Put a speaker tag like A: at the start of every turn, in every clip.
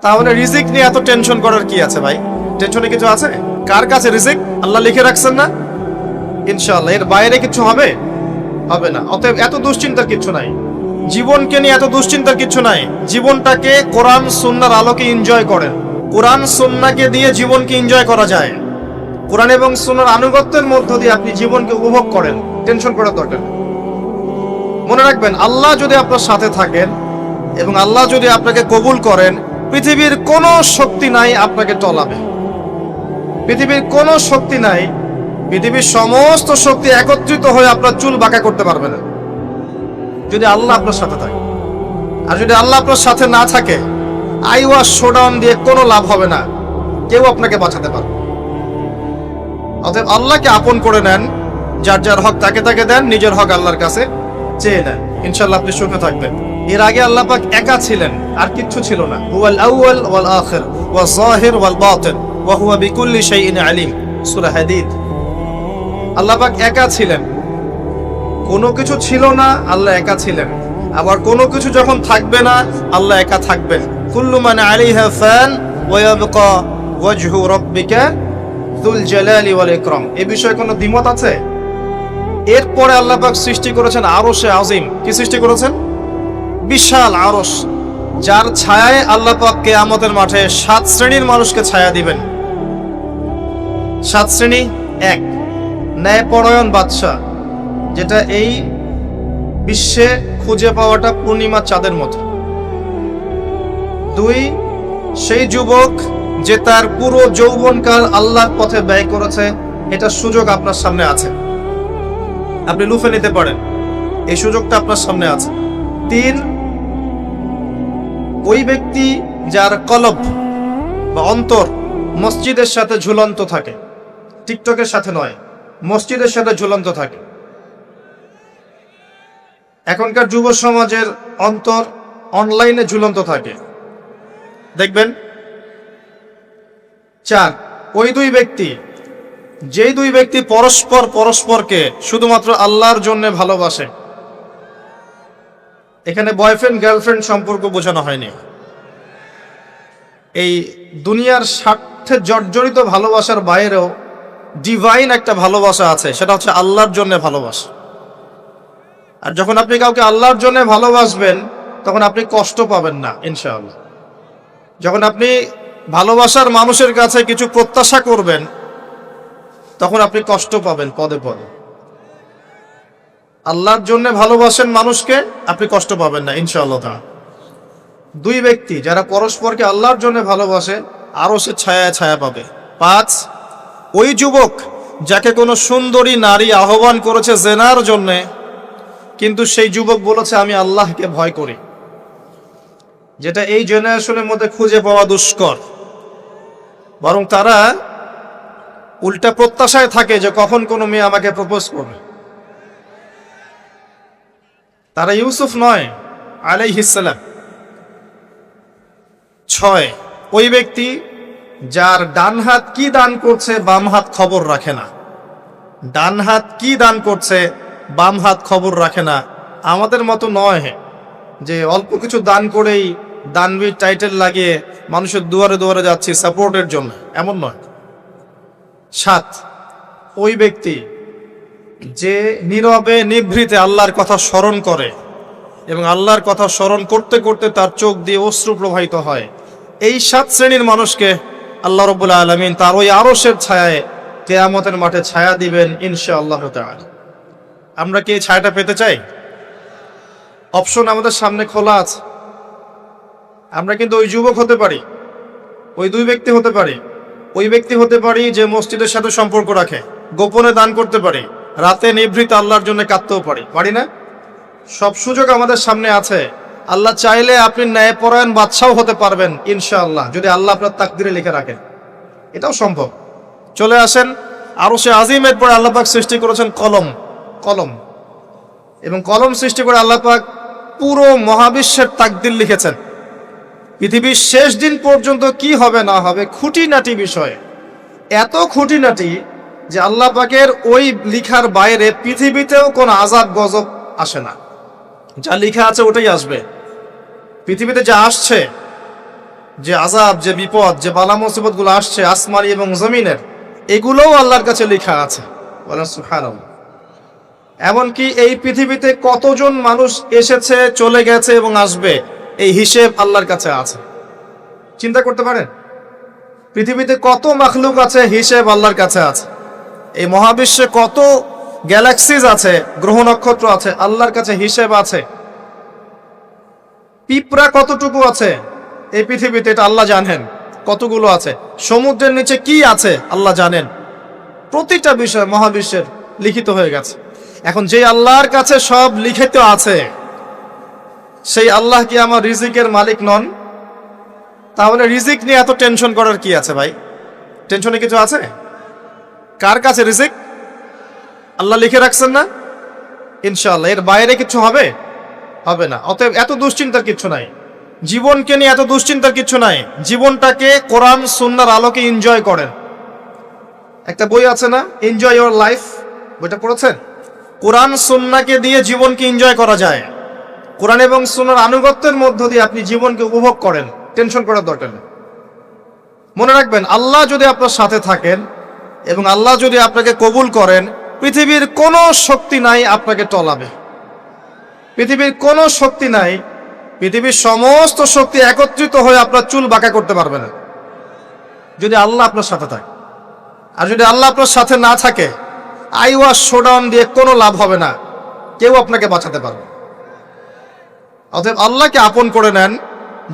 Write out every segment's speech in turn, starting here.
A: তাহলে রিজিক নিয়ে এত টেনশন করার কি আছে ভাই? টেনশনে কিছু আছে? কার কাছে রিজিক? আল্লাহ লিখে রাখছেন না? ইনশাআল্লাহ এর বাইরে কিছু হবে না। অতএব এত দুশ্চিন্তার কিছু নাই, জীবনকে নিয়ে এত দুশ্চিন্তার কিছু নাই। জীবনটাকে কোরআন সুন্নাহর আলোকে এনজয় করেন। কোরআন সুন্নাহকে দিয়ে জীবনকে এনজয় করা যায়। কোরআন এবং সুন্নাহর আনুগত্যের মধ্য দিয়ে আপনি জীবনকে উপভোগ করেন। টেনশন করার দরকার নেই। মনে রাখবেন, আল্লাহ যদি আপনার সাথে থাকেন এবং আল্লাহ যদি আপনাকে কবুল করেন, পৃথিবীর কোনো শক্তি নাই আপনাকে টলাবে। পৃথিবীর কোনো শক্তি নাই, পৃথিবীর সমস্ত শক্তি একত্রিত হয়ে আপনার চুল বাঁকা করতে পারবে না, যদি আল্লাহ আপনার সাথে থাকে। আর যদি আল্লাহ আপনার সাথে না থাকে, আইওয়াস শোডাউন দিয়ে কোনো লাভ হবে না, কেউ আপনাকে বাঁচাতে পারবে। অতএব আল্লাহকে আপন করে নেন, যার যার হক তাকে তাকে দেন, নিজের হক আল্লাহর কাছে চেয়ে নেন, ইনশাআল্লাহ আপনি সুখে থাকবেন। এর আগে আল্লাহ পাক একা ছিলেন, আর কিচ্ছু ছিল না। হুয়াল আউয়াল ওয়াল আখির ওয়াজ যাহির ওয়াল বাতিন ওয়া হুয়া বিকুল্লি শাইইন আলিম, সূরা হাদীদ। আল্লাহ পাক একা ছিলেন, কোনো কিছু ছিল না, আল্লাহ একা ছিলেন। আবার কোনো কিছু যখন থাকবে না, আল্লাহ একা থাকবেন। কুল্লু মান আলাইহা ফান ওয়া ইয়াবকা ওয়াজহু রাব্বিকা যুল জালালি ওয়াল ইকরাম। এই বিষয়ে কোনো দ্বিমত আছে? এরপরে আল্লাহ পাক সৃষ্টি করেছেন আরশে আজিম। কি সৃষ্টি করেছেন? বিশাল আরশ, যার ছায়ায় আল্লাহ পাক কিয়ামতের মাঠে 7 শ্রেণীর মানুষকে ছায়া দিবেন। 7 শ্রেণী: 1, ন্যায়পরায়ণ বাদশা, যেটা এই বিশ্বে খুঁজে পাওয়াটা পূর্ণিমা চাঁদের মতো। 2, সেই যুবক যে তার পুরো যৌবনকাল আল্লাহর পথে ব্যয় করেছে, এটা সুযোগ আপনার সামনে আছে, আপনি লুফে নিতে পারেন, এই সুযোগটা আপনার সামনে আছে। 3, ওই ব্যক্তি যার কলব বা অন্তর মসজিদের সাথে ঝুলন্ত থাকে, টিকটকের সাথে নয়, মসজিদের সাথে ঝুলন্ত থাকে। এখনকার যুব সমাজের অন্তর অনলাইনে ঝুলন্ত থাকে, দেখবেন। 4, ওই দুই ব্যক্তি, যেই দুই ব্যক্তি পরস্পরকে শুধুমাত্র আল্লাহর জন্য ভালোবাসে। এখানে বয়ফ্রেন্ড গার্লফ্রেন্ড সম্পর্ক বোঝানো হয়নি। এই দুনিয়ার স্বার্থে জর্জরিত ভালোবাসার বাইরেও ডিভাইন একটা ভালোবাসা আছে, সেটা হচ্ছে আল্লাহর জন্য ভালোবাসা। আর যখন আপনি কাউকে আল্লাহর জন্য ভালোবাসবেন, তখন আপনি কষ্ট পাবেন না ইনশাআল্লাহ। যখন আপনি ভালোবাসার মানুষের কাছে কিছু প্রত্যাশা করবেন, তখন আপনি কষ্ট পাবেন পদে পদে। আল্লাহর জন্য ভালোবাসেন মানুষকে, আপনি কষ্ট পাবেন না ইনশাআল্লাহ। দুই ব্যক্তি যারা পরস্পরকে আল্লাহর জন্য ভালোবাসে, আরো সে ছায়া ছায়া পাবে। 5, ওই যুবক যাকে কোনো সুন্দরী নারী আহ্বান করেছে জেনার জন্যে, কিন্তু সেই যুবক বলেছে আমি আল্লাহকে ভয় করি, যেটা এই জেনারেশনের মধ্যে খুঁজে পাওয়া দুষ্কর। বরং তারা উল্টা প্রত্যাশায় থাকে যে কখন কোনো মেয়ে আমাকে প্রপোজ করবে। তারা ইউসুফ নয় আলাইহিস সালাম। 6, ওই ব্যক্তি যার ডান হাত কি দান করছে, বাম হাত খবর রাখে না। ডান হাত কি দান করছে, বাম হাত খবর রাখে না। আমাদের মতো নয় যে অল্প কিছু দান করেই দানবীর টাইটেল লাগিয়ে মানুষের দুয়ারে দুয়ারে যাচ্ছি সাপোর্টের জন্য, এমন নয়। 7, ওই ব্যক্তি যে নীরবে নিভৃতে আল্লাহর কথা স্মরণ করে এবং আল্লাহর কথা স্মরণ করতে করতে তার চোখ দিয়ে অশ্রু প্রবাহিত হয়। এই 7 শ্রেণীর মানুষকে আল্লাহ রাব্বুল আলামিন তার ওই আরশের ছায়ায় কিয়ামতের মাঠে ছায়া দিবেন ইনশাআল্লাহ তাআলা। আমরা কি এই ছায়াটা পেতে চাই? অপশন আমাদের সামনে খোলা আছে। আমরা কিন্তু ওই যুবক হতে পারি, ওই দুই ব্যক্তি হতে পারি, ওই ব্যক্তি হতে পারি যে মসজিদের সাথে সম্পর্ক রাখে, গোপনে দান করতে পারি, রাতে নিভৃত আল্লাহর জন্য কাঁদতেও পারি না? সব সুযোগ আমাদের সামনে আছে। আল্লাহ চাইলে আপনি ন্যায়পরায়ণ বাদশাও হতে পারবেন ইনশাআল্লাহ, যদি আল্লাহ আপনার তাকদিরে লিখে রাখেন, এটাও সম্ভব। চলে আসেন আরশে আজিমের পরে আল্লাহ পাক সৃষ্টি করেছেন কলম, এবং কলম সৃষ্টি করে আল্লাহ পাক পুরো মহাবিশ্বের তাকদির লিখেছেন। পৃথিবীর শেষ দিন পর্যন্ত কি হবে না হবে, খুঁটিনাটি বিষয়, এত খুঁটিনাটি যে আল্লাহ পাকের ওই লিখার বাইরে পৃথিবীতেও কোনো আযাব গজব আসে না। যা লিখা আছে ওটাই আসবে। পৃথিবীতে যা আসছে যে আযাব, যে বিপদ, যে বালা মুসিবত গুলো আসছে আসমানি এবং জমিনের, এগুলোও আল্লাহর কাছে লেখা আছে। বলেন সুবহানাল্লাহ। এমনকি এই পৃথিবীতে কতজন মানুষ এসেছে, চলে গেছে এবং আসবে, এই হিসেব আল্লাহর কাছে আছে। চিন্তা করতে পারেন, পৃথিবীতে কত মাখলুক আছে, হিসেব আল্লাহর কাছে আছে। এই মহাবিশ্বে কত গ্যালাক্সিজ আছে, গ্রহ নক্ষত্র আছে, আল্লাহর কাছে হিসেব আছে। পিঁপড়া কতটুকু আছে এই পৃথিবীতে, এটা আল্লাহ জানেন কতগুলো আছে। সমুদ্রের নিচে কি আছে আল্লাহ জানেন। প্রতিটা বিষয় মহাবিশ্বের লিখিত হয়ে গেছে। এখন যে আল্লাহর কাছে সব লিখিত আছে, সেই আল্লাহ কি আমার রিজিকের মালিক নন? তাহলে রিজিক নিয়ে এত টেনশন করার কি আছে ভাই? টেনশনে কিছু আছে? কার কাছে রিজিক? আল্লাহ লিখে রাখছেন না? ইনশাআল্লাহ এর বাইরে কিছু হবে? হবে না। অতএব এত দুশ্চিন্তার কিছু নাই। জীবনকে নিয়ে এত দুশ্চিন্তার কিছু নাই। জীবনটাকে কোরআন সুন্নাহর আলোকে এনজয় করেন। একটা বই আছে না, এনজয় ইওর লাইফ, বইটা পড়েছেন? কোরআন সুন্নাহকে দিয়ে জীবনকে এনজয় করা যায়। কোরআন এবং সুন্নাহর আনুগত্যের মধ্য দিয়ে আপনি জীবনকে উপভোগ করেন। টেনশন করার দরকার নেই। মনে রাখবেন, আল্লাহ যদি আপনার সাথে থাকেন এবং আল্লাহ যদি আপনাকে কবুল করেন, পৃথিবীর কোনো শক্তি নাই আপনাকে টলাবে। পৃথিবীর কোনো শক্তি নাই, পৃথিবীর সমস্ত শক্তি একত্রিত হয়ে আপনার চুল বাঁকা করতে পারবে না, যদি আল্লাহ আপনার সাথে থাকে। আর যদি আল্লাহ আপনার সাথে না থাকে, আইওয়াশ শোডাউন দিয়ে কোনো লাভ হবে না, কেউ আপনাকে বাঁচাতে পারবে। অতএব আল্লাহকে আপন করে নেন,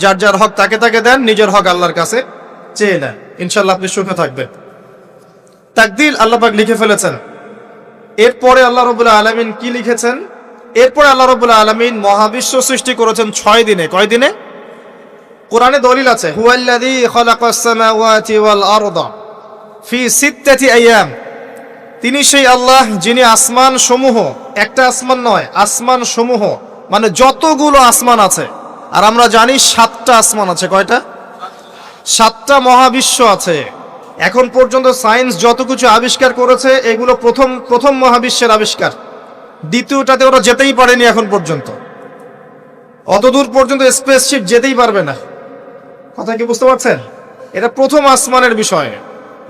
A: যার যার হক তাকে তাকে দেন, নিজের হক আল্লাহর কাছে চেয়ে নেন, ইনশাল্লাহ আপনি সুখে থাকবেন। তাকদীর আল্লাহ পাক লিখে ফেলেছেন। এরপরে আল্লাহ রাব্বুল আলামিন কি লিখেছেন? এরপরে আল্লাহ রাব্বুল আলামিন মহাবিশ্ব সৃষ্টি করেছেন 6 দিনে। কয় দিনে? কোরআনে দলিল আছে, হুয়াল্লাযী খালাকাস সামাওয়াতি ওয়াল আরদা ফি সিত্তাতি আইয়াম। তিনি সেই আল্লাহ যিনি আসমান সমূহ, একটা আসমান নয়, আসমান সমূহ মানে যতগুলো আসমান আছে, আর আমরা জানি 7টা আসমান আছে। কয়টা? 7টা মহাবিশ্ব আছে। এখন পর্যন্ত সায়েন্স যত কিছু আবিষ্কার করেছে, এগুলো প্রথম মহাবিশ্বের আবিষ্কার। দ্বিতীয়টাতে ওরা যেতেই পারেনি এখন পর্যন্ত। অতদূর পর্যন্ত স্পেসশিপ যেতেই পারবে না। কথা কি বুঝতে পারছেন? এটা প্রথম আসমানের বিষয়।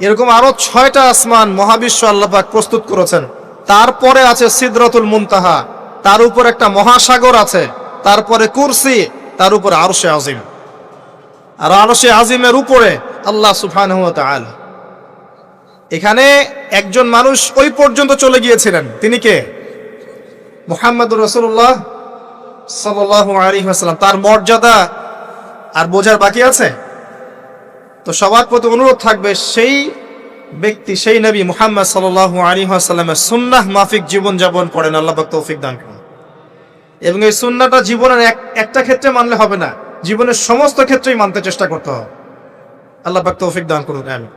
A: এরকম আরো 6টা আসমান মহাবিশ্ব আল্লাহ পাক প্রস্তুত করেছেন। তারপরে আছে সিদরাতুল মুনতাহা, তার উপর একটা মহাসাগর আছে, তারপরে কুরসি, তার উপরে আরশে আজিম। আর আরশে আজিমের উপরে আল্লাহ সুবহানাহু ওয়া তাআলা। এখানে একজন মানুষ ওই পর্যন্ত চলে গিয়েছিলেন। তিনি কে? মুহাম্মদুর রাসূলুল্লাহ সাল্লাল্লাহু আলাইহি ওয়াসাল্লাম। তার মর্যাদা আর বোঝার বাকি আছে? তো সবার প্রতি অনুরোধ থাকবে, সেই ব্যক্তি, সেই নবী মুহাম্মদ সাল্লাল্লাহু আলাইহি ওয়াসাল্লামের সুন্নাহ মাফিক জীবন যাপন করেন। আল্লাহ পাক তৌফিক দান করুন। এবং এই সুন্নাহটা জীবনের একটা ক্ষেত্রে মানলে হবে না, জীবনের সমস্ত ক্ষেত্রেই মানতে চেষ্টা করতে হবে। আল্লাহ পাক তৌফিক দান করুন। আমিন।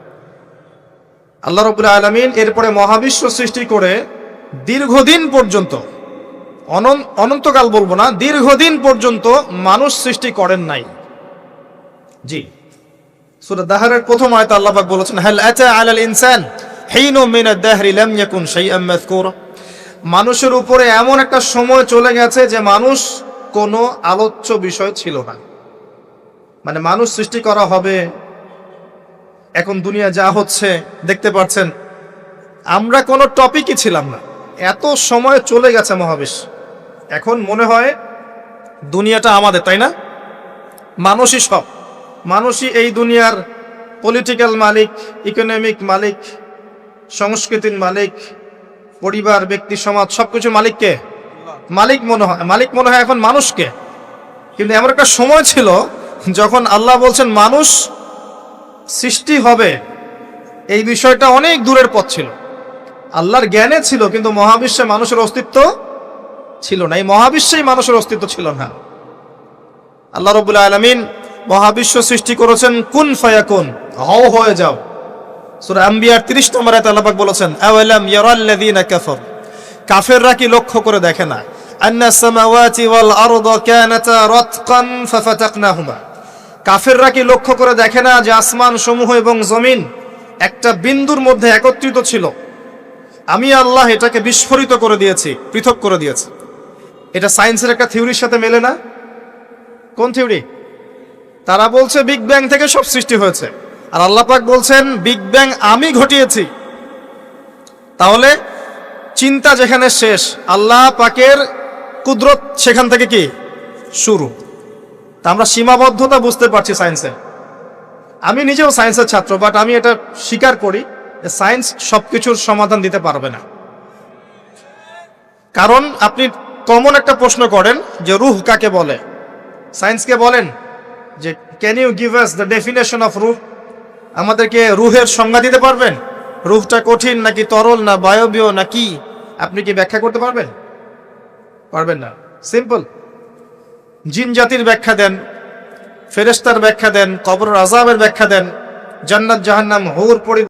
A: আল্লাহ রাব্বুল আলামিন এরপরে মহাবিশ্ব সৃষ্টি করে দীর্ঘদিন পর্যন্ত, অনন্তকাল বলবো না, দীর্ঘদিন পর্যন্ত মানুষ সৃষ্টি করেন নাই। জি, সূরা দাহরের প্রথম আয়াতে আল্লাহ পাক বলেছেন, হাল আতা আলাল ইনসান হিনুম মিনাদ দাহরি লাম ইয়াকুন শাইআম মাযকুরা। মানুষের উপরে এমন একটা সময় চলে গেছে যে মানুষ কোনো আলোচ্য বিষয় ছিল না। মানে মানুষ সৃষ্টি করা হবে, এখন দুনিয়া যা হচ্ছে দেখতে পাচ্ছেন, আমরা কোনো টপিকই ছিলাম না। এত সময় চলে গেছে মহাবিশ্ব। এখন মনে হয় দুনিয়াটা আমাদের, তাই না? মানুষই সব, মানুষই এই দুনিয়ার পলিটিক্যাল মালিক, ইকোনমিক মালিক, সংস্কৃতির মালিক, পরিবার, ব্যক্তি, সমাজ, সবকিছু মালিককে মালিক মনে হয় এখন মানুষকে। কিন্তু এমন একটা সময় ছিল যখন আল্লাহ বলছেন মানুষ সৃষ্টি হবে, এই বিষয়টা অনেক দূরের পথ ছিল। আল্লাহর জ্ঞানে ছিল, কিন্তু মহাবিশ্বে মানুষের অস্তিত্ব ছিল না। এই মহাবিশ্বেই মানুষের অস্তিত্ব ছিল না। আল্লাহ রাব্বুল আলামিন মহাবিশ্ব সৃষ্টি করেছেন কুন ফায়াকুন, হও হয়ে যাও। সূরা আম্বিয়ার 30 নম্বর আয়াতে আল্লাহ পাক বলেছেন, আওয়ালাম ইয়ারাল্লাযীনা কাফার, কাফেররা কি লক্ষ্য করে দেখে না, আন্নাস সামাওয়াতি ওয়াল আরদা কানাতা রাতকান ফাফাতাকনাহুমা, কাফেররা কি লক্ষ্য করে দেখে না যে আসমান সমূহ এবং জমিন একটা বিন্দুর মধ্যে একত্রিত ছিল, আমি আল্লাহ এটাকে বিস্ফোরিত করে দিয়েছি, পৃথক করে দিয়েছি। এটা সায়েন্সের একটা থিওরির সাথে মেলে না? কোন থিওরি? তারা বলছে বিগ ব্যাং থেকে সব সৃষ্টি হয়েছে, আর আল্লাহ পাক বলছেন বিগ ব্যাং আমি ঘটিয়েছি। তাহলে চিন্তা যেখানে শেষ, আল্লাহ পাকের কুদরত সেখান থেকে কি শুরু। তা আমরা সীমাবদ্ধতা বুঝতে পারছি সায়েন্সের। আমি নিজেও সায়েন্সের ছাত্র, বাট আমি এটা স্বীকার করি যে সায়েন্স সবকিছুর সমাধান দিতে পারবে না। কারণ আপনি কমন একটা প্রশ্ন করেন যে রূহ কাকে বলে, সায়েন্সকে বলেন যে can you give us the definition of রূহ, আমাদেরকে রূহের সংজ্ঞা দিতে পারবেন? রূহটা কঠিন নাকি তরল না বায়বীয় না কি, আপনি কি ব্যাখ্যা করতে পারবেন? পারবেন না। সিম্পল। জিন জাতির ব্যাখ্যা দেন, ফেরেশতার ব্যাখ্যা দেন, কবরের আযাবের ব্যাখ্যা দেন, জান্নাত জাহান্নাম হুর পরি